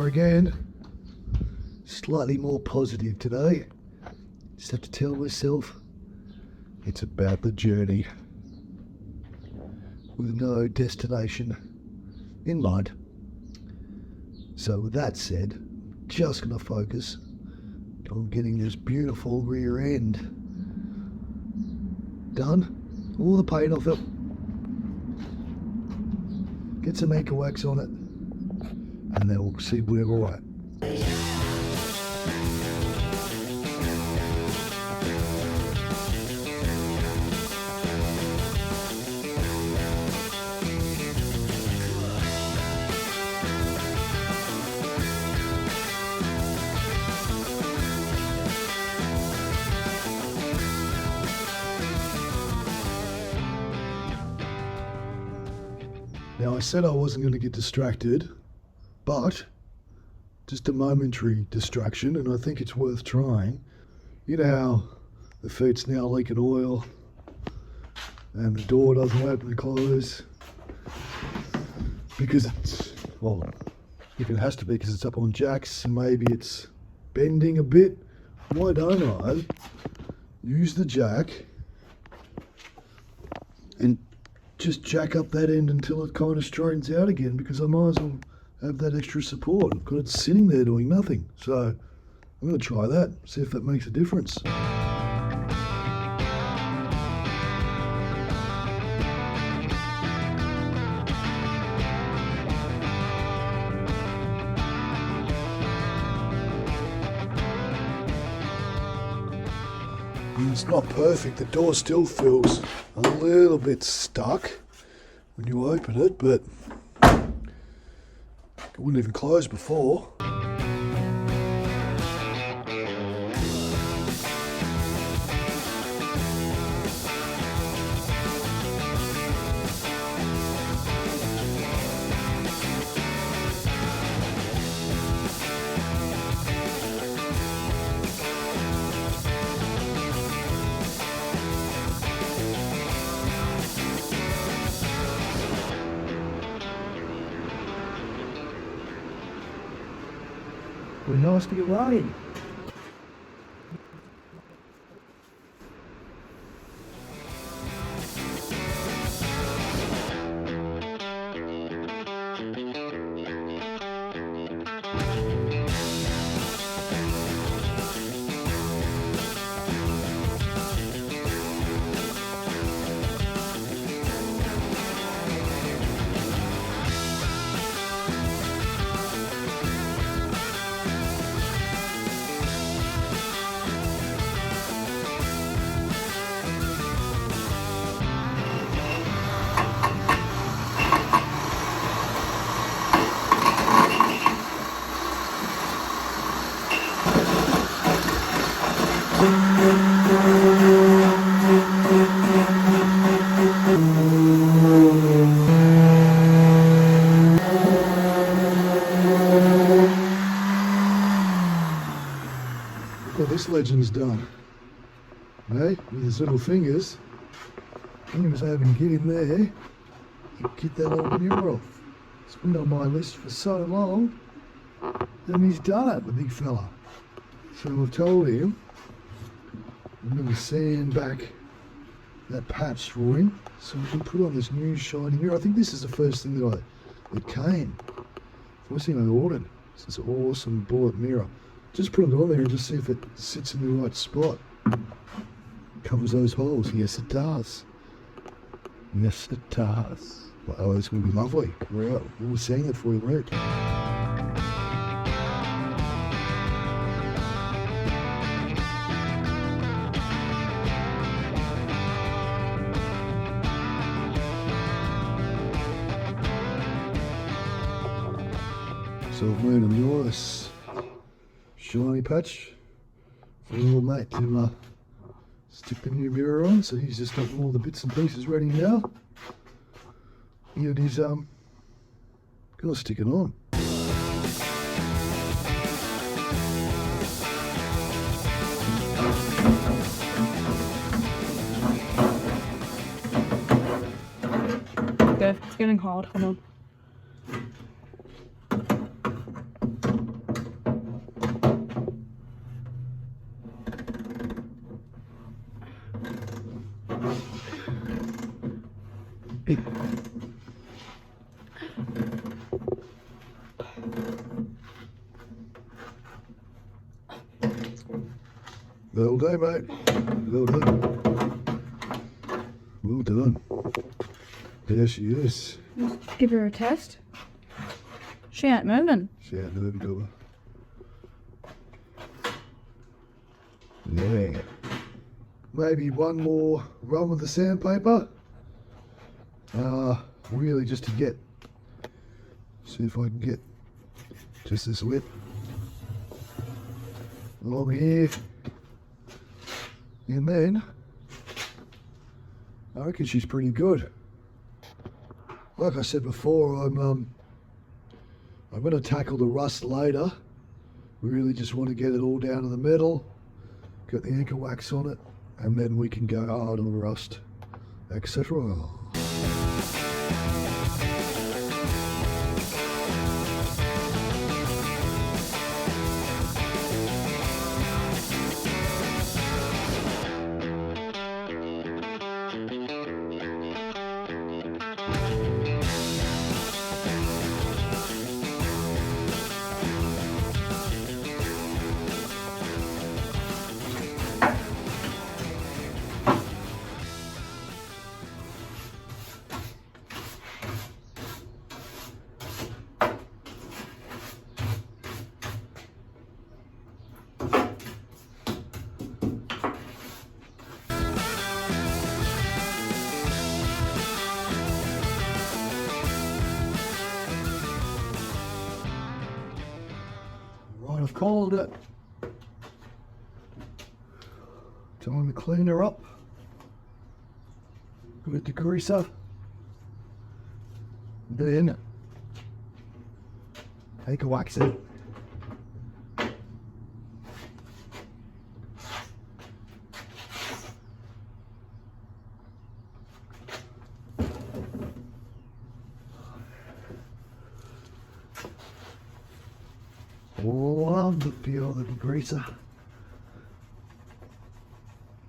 car again. Slightly more positive today. Just have to tell myself it's about the journey with no destination in mind. So with that said, just going to focus on getting this beautiful rear end done. All the paint off it. Get some Ankor wax on it, and then we'll see where we're at. Now, I said I wasn't going to get distracted, but just a momentary distraction, and I think it's worth trying. You know how the Fiat's now leaking oil, and the door doesn't open and close because it's, well, if it has to be because it's up on jacks, and maybe it's bending a bit. Why don't I use the jack and just jack up that end until it kind of straightens out again, because I might as well have that extra support. I've got it sitting there doing nothing. So I'm going to try that, see if that makes a difference. It's not perfect, the door still feels a little bit stuck when you open it, but it wouldn't even close before. We're nice to get running. Well, this legend's done. Hey, with his little fingers, he was able to get in there and get that old mirror off. It's been on my list for so long, and he's done it, the big fella. So I've told him I'm going to sand back that patch for him so we can put on this new shiny mirror. I think this is the first thing that came. First thing I ordered. It's this awesome bullet mirror. Just put it on there and just see if it sits in the right spot. Covers those holes. Yes, it does. Yes, it does. Well, it's going to be lovely. We'll be seeing it for you, Rick. So I've made a nice shiny patch for a little mate to stick the new mirror on. So he's just got all the bits and pieces ready now. And he's gonna stick it on. Good. It's getting hard. Hold on. Well done, mate. Well done. Well done. There she is. Give her a test. She ain't moving. She ain't moving, do her. Yeah. Maybe one more run with the sandpaper. Really just to get, see if I can get just this wet along here. And then, I reckon she's pretty good. Like I said before, I'm going to tackle the rust later. We really just want to get it all down to the metal, get the Ankor wax on it, and then we can go hard on the rust, etc. Right, I've called it. Time to clean her up with the greaser. Then take a wax it. Love the feel of the greaser.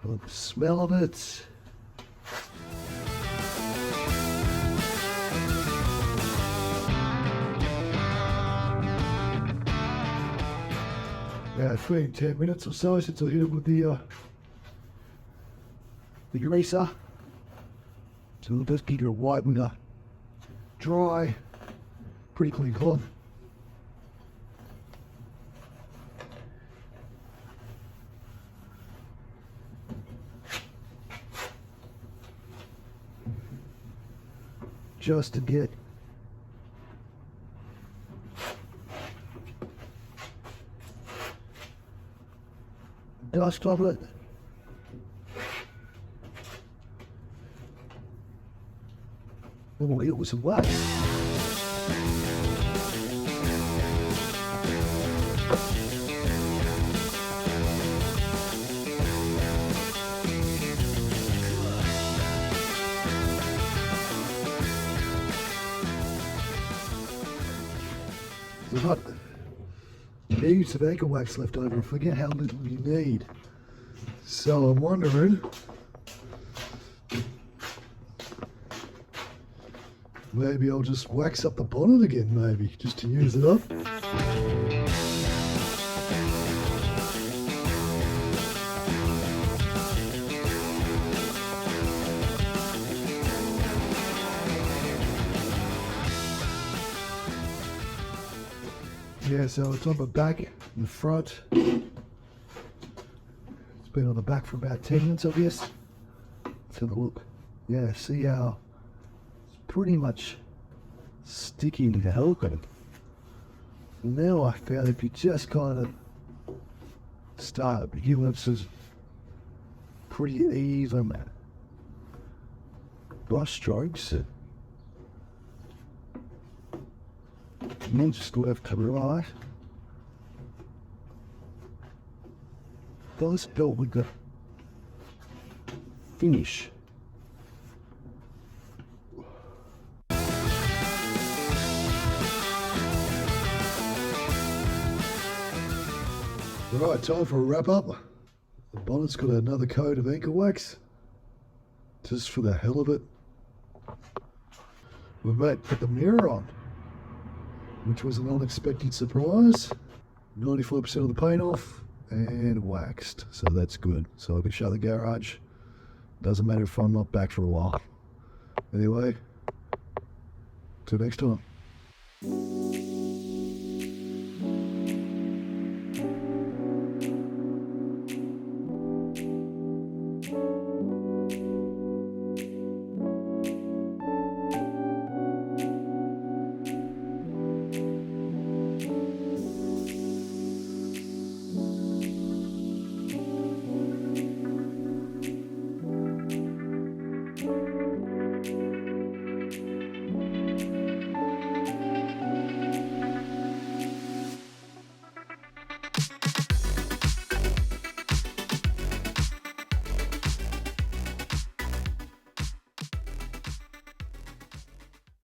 Love the smell of it. Yeah, it's been 10 minutes or so since I hit it with the greaser. So we'll just keep her white and dry. Pretty clean cloth. Just to get dust off it. Oh, it was wet. We've got heaps of Ankor wax left over. I forget how little you need. So I'm wondering, maybe I'll just wax up the bonnet again, maybe, just to use it up. Yeah, so it's on the back and the front. It's been on the back for about 10 minutes, I guess. Let's have a look. Yeah, see how it's pretty much sticky to the helping. Now I found if you just kind of start giving up some pretty even brush strokes. And then just left to right. Does help with the finish. Right, time for a wrap up. The bonnet's got another coat of Ankor wax, just for the hell of it. We might put the mirror on, which was an unexpected surprise. 95% of the paint off, and waxed. So that's good. So I can shut the garage. Doesn't matter if I'm not back for a while. Anyway, till next time.